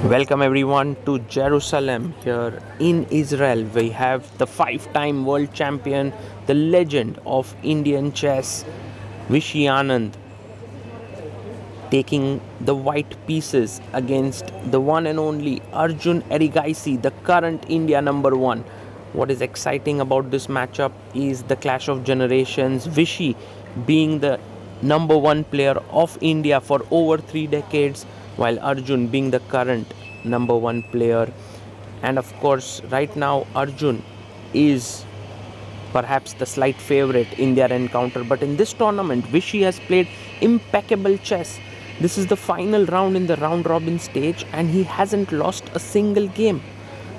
Welcome everyone to Jerusalem here in Israel. We have the five-time world champion, the legend of Indian chess, Vishy Anand, taking the white pieces against the one and only Arjun Erigaisi, the current India number one. What is exciting about this matchup is the clash of generations. Vishy being the number one player of India for over 3 decades, while Arjun being the current number one player. And of course, right now, Arjun is perhaps the slight favorite in their encounter. But in this tournament, Vishy has played impeccable chess. This is the final round in the round robin stage, and he hasn't lost a single game.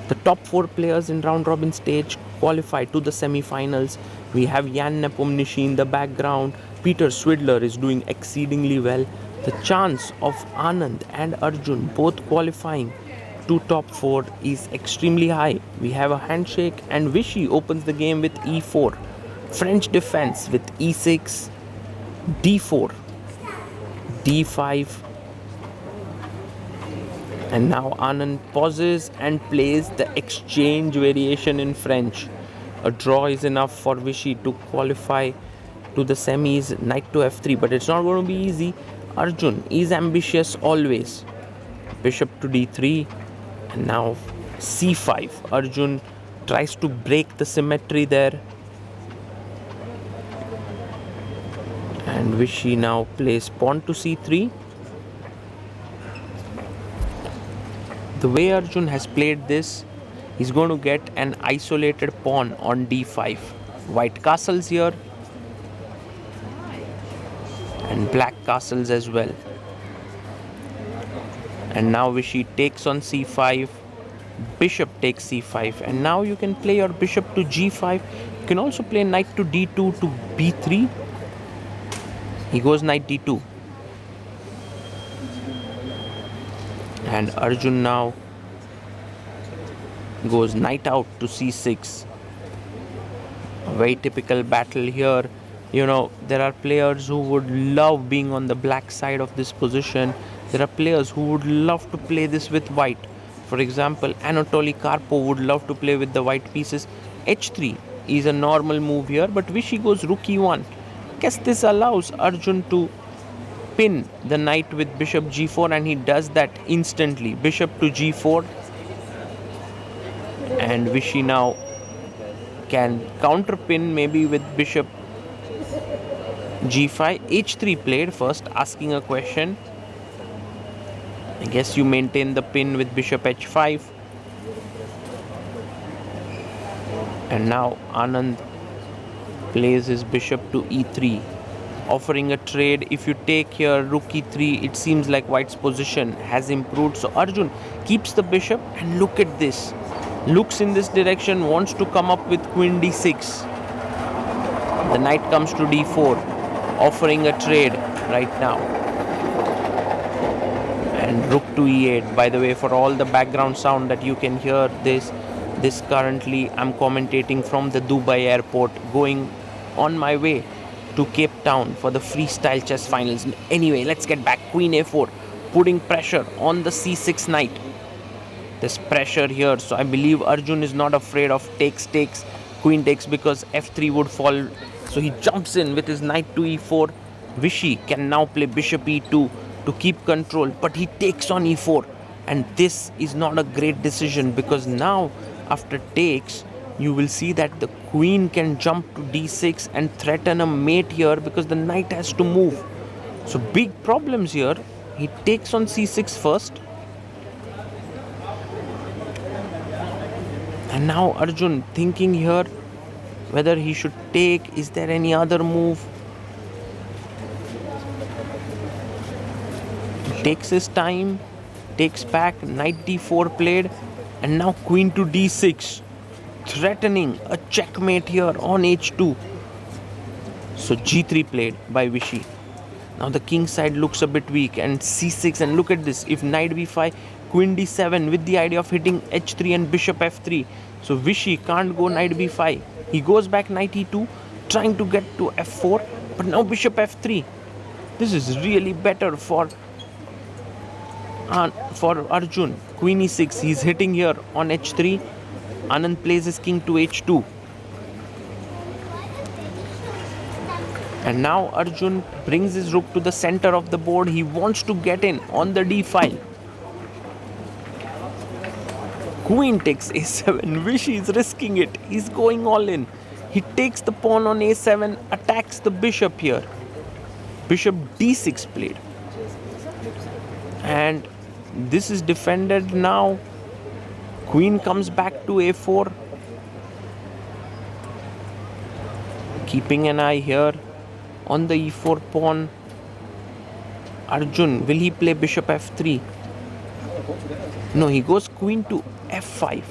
The top four players in round robin stage qualify to the semi-finals. We have Jan Nepomniachtchi in the background. Peter Swidler is doing exceedingly well. The chance of Anand and Arjun both qualifying to top four is extremely high. We have a handshake, and Vishy opens the game with e4. French defense with e6, d4, d5. And now Anand pauses and plays the exchange variation in French. A draw is enough for Vishy to qualify to the semis, knight to f3, but it's not going to be easy. Arjun is ambitious always. Bishop to d3, and now c5. Arjun tries to break the symmetry there. And Vishy now plays pawn to c3. The way Arjun has played this, he's going to get an isolated pawn on d5. White castles here, and black castles as well. And now Vishy takes on c5, bishop takes c5, and now you can play your bishop to g5. You can also play knight to d2 to b3. He goes knight d2. And Arjun now goes knight out to c6. A very typical battle here. You know, there are players who would love being on the black side of this position. There are players who would love to play this with white. For example, Anatoly Karpov would love to play with the white pieces. h3 is a normal move here, but Vishy goes rook e1. Guess this allows Arjun to pin the knight with bishop g4, and he does that instantly. Bishop to g4, and Vishy now can counter pin maybe with bishop g5. h3 played first, asking a question. I guess you maintain the pin with bishop h5. And now Anand plays his bishop to e3, offering a trade. If you take here rook e3, it seems like white's position has improved. So Arjun keeps the bishop, and look at this. Looks in this direction, wants to come up with queen d6. The knight comes to d4, offering a trade right now. And rook to e8. By the way, for all the background sound that you can hear, this currently I'm commentating from the Dubai airport, going on my way to Cape Town for the freestyle chess finals. Anyway, let's get back. Queen a4, putting pressure on the c6 knight. There's pressure here, so I believe Arjun is not afraid of takes, queen takes, because f3 would fall. So he jumps in with his knight to e4. Vishy can now play bishop e2 to keep control, but he takes on e4, and this is not a great decision, because now after takes you will see that the queen can jump to d6 and threaten a mate here, because the knight has to move. So big problems here. He takes on c6 first, and now Arjun thinking here whether he should take. Is there any other move? He takes his time, takes back, knight d4 played, and now queen to d6, threatening a checkmate here on h2. So g3 played by Vishy. Now the king side looks a bit weak, and c6, and look at this. If knight b5, queen d7, with the idea of hitting h3 and bishop f3. So Vishy can't go knight b5. He goes back knight e2, trying to get to f4, but now bishop f3. This is really better for for Arjun. Queen e6. He's hitting here on h3. Anand plays his king to h2. And now Arjun brings his rook to the center of the board. He wants to get in on the d file. Queen takes a7. Vishy is risking it. He's going all in. He takes the pawn on a7, attacks the bishop here. Bishop d6 played. And this is defended now. Queen comes back to a4. Keeping an eye here on the e4 pawn. Arjun, will he play bishop f3? No, he goes queen to f5.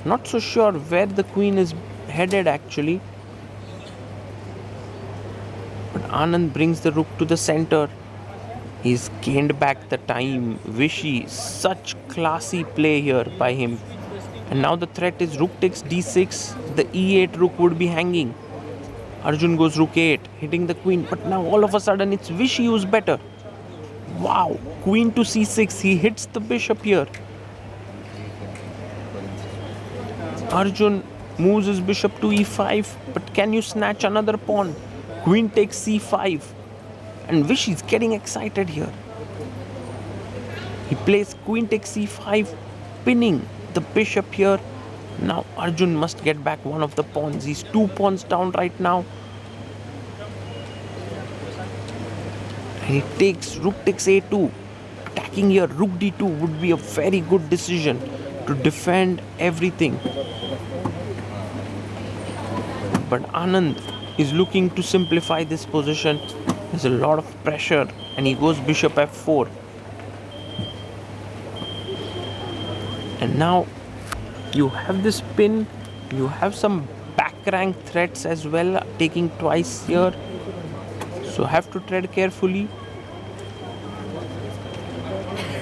Not so sure where the queen is headed actually. But Anand brings the rook to the center. He's gained back the time. Vishy, such classy play here by him. And now the threat is rook takes d6. The e8 rook would be hanging. Arjun goes rook 8, hitting the queen. But now all of a sudden it's Vishy who's better. Wow, queen to c6. He hits the bishop here. Arjun moves his bishop to e5. But can you snatch another pawn? Queen takes c5. And Vishy is getting excited here. He plays queen takes c5, pinning the bishop here. Now Arjun must get back one of the pawns. He's 2 pawns down right now. And he takes rook takes a2. Attacking here, rook d2 would be a very good decision to defend everything. But Anand is looking to simplify this position. There's a lot of pressure and he goes bishop f4. And now you have this pin, you have some back rank threats as well, taking twice here. So have to tread carefully.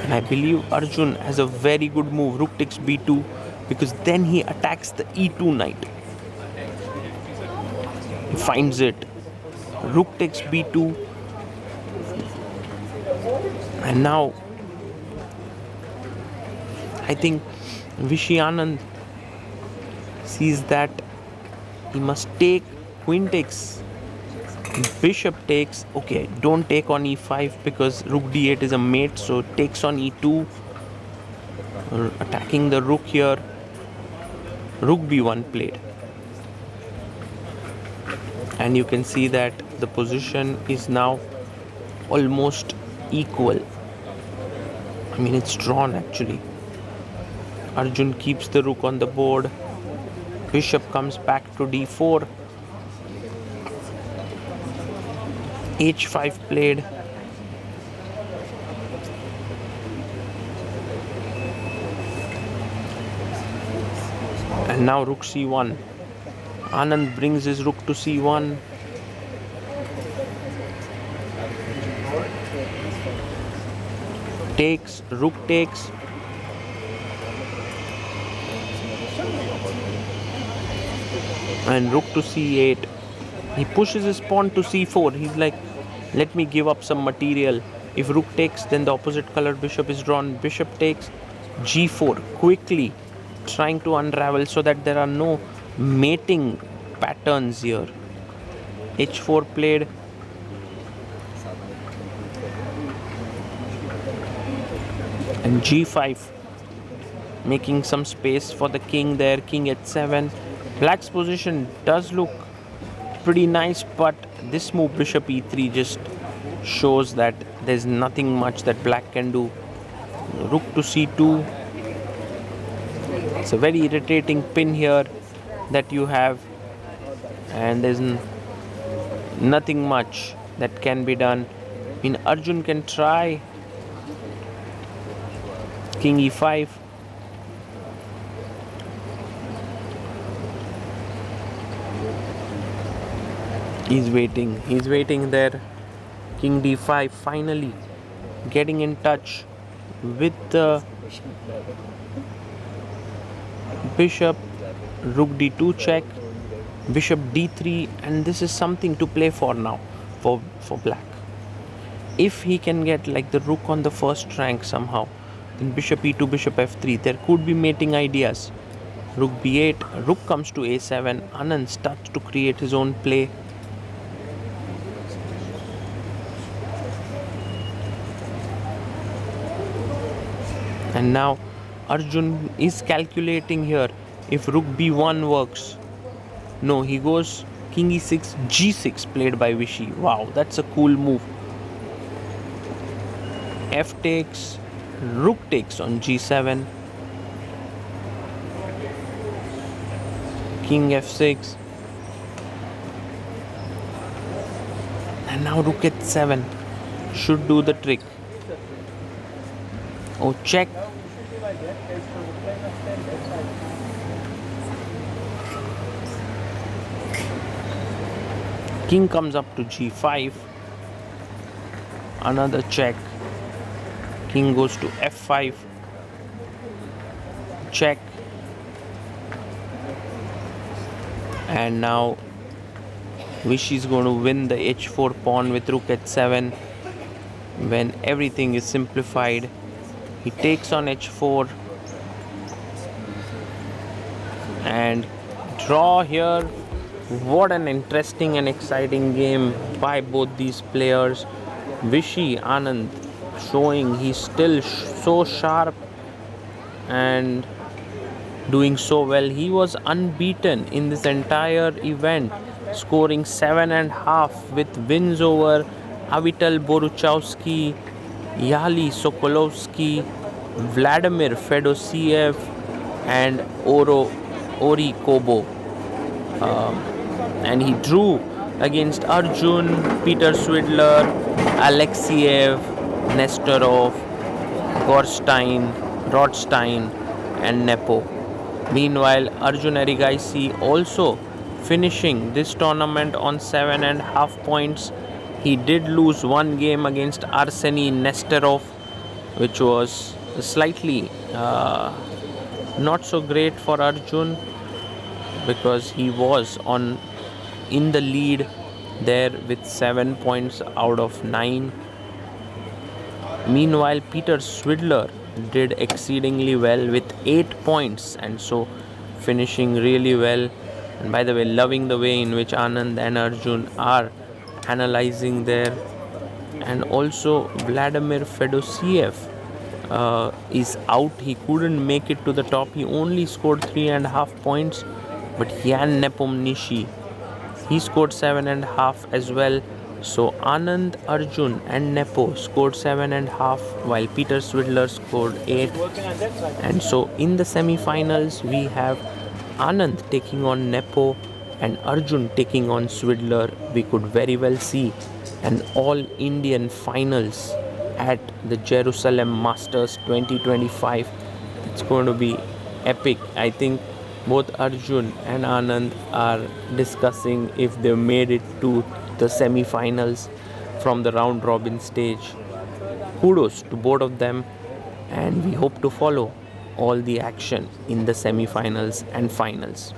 And I believe Arjun has a very good move, rook takes b2, because then he attacks the e2 knight. He finds it. Rook takes b2. And now I think Vishy Anand sees that he must take. Queen takes, bishop takes. Okay, don't take on e5 because rook d8 is a mate, so takes on e2. Attacking the rook here. Rook b1 played. And you can see that the position is now almost equal. I mean, it's drawn actually. Arjun keeps the rook on the board. Bishop comes back to d4. h5 played. And now rook c1. Anand brings his rook to c1. Takes, rook takes. And rook to c8. He pushes his pawn to c4. He's like, let me give up some material. If rook takes, then the opposite colored bishop is drawn. Bishop takes, g4. Quickly trying to unravel so that there are no mating patterns here. h4 played. And g5, making some space for the king there. King h7. Black's position does look pretty nice, but this move bishop e3 just shows that there's nothing much that black can do. Rook to c2. It's a very irritating pin here that you have, and there's nothing much that can be done. I mean, Arjun can try king e5. He's waiting there. King d5, finally getting in touch with the bishop. Rook d2 check, bishop d3, and this is something to play for now for black. If he can get like the rook on the first rank somehow, Then bishop e2, bishop f3. There could be mating ideas. Rook b8, rook comes to a7. Anand starts to create his own play. And now Arjun is calculating here if rook b1 works. No, he goes king e6, g6 played by Vishy. Wow, that's a cool move. F takes, rook takes on g7. King f6. And now rook h7 should do the trick. Oh, check. King comes up to g5. Another check. King goes to f5. Check. And now Vishy is going to win the h4 pawn with rook h7. When everything is simplified, he takes on h4 and draw here. What an interesting and exciting game by both these players. Vishy Anand showing he's still so sharp and doing so well. He was unbeaten in this entire event, scoring 7.5 with wins over Avital Boruchowski, Yali Sokolovsky, Vladimir Fedosiev, and Ori Kobo. And he drew against Arjun, Peter Swidler, Alexiev, Nestorov, Gorstein, Rodstein, and Nepo. Meanwhile, Arjun Erigaisi also finishing this tournament on 7.5 points. He did lose one game against Arseny Nesterov, which was slightly not so great for Arjun because he was in the lead there with 7 points out of 9. Meanwhile, Peter Swidler did exceedingly well with 8 points, and so finishing really well. And by the way, loving the way in which Anand and Arjun are analyzing there. And also Vladimir Fedosiev is out. He couldn't make it to the top. He only scored 3.5 points. But Jan Nepomniachtchi, he scored 7.5 as well. So Anand, Arjun and Nepo scored 7.5 while Peter Swidler scored 8. And so in the semi-finals we have Anand taking on Nepo and Arjun taking on Swidler. We could very well see an all-Indian finals at the Jerusalem Masters 2025. It's going to be epic. I think both Arjun and Anand are discussing if they made it to the semi-finals from the round robin stage. Kudos to both of them, and we hope to follow all the action in the semi-finals and finals.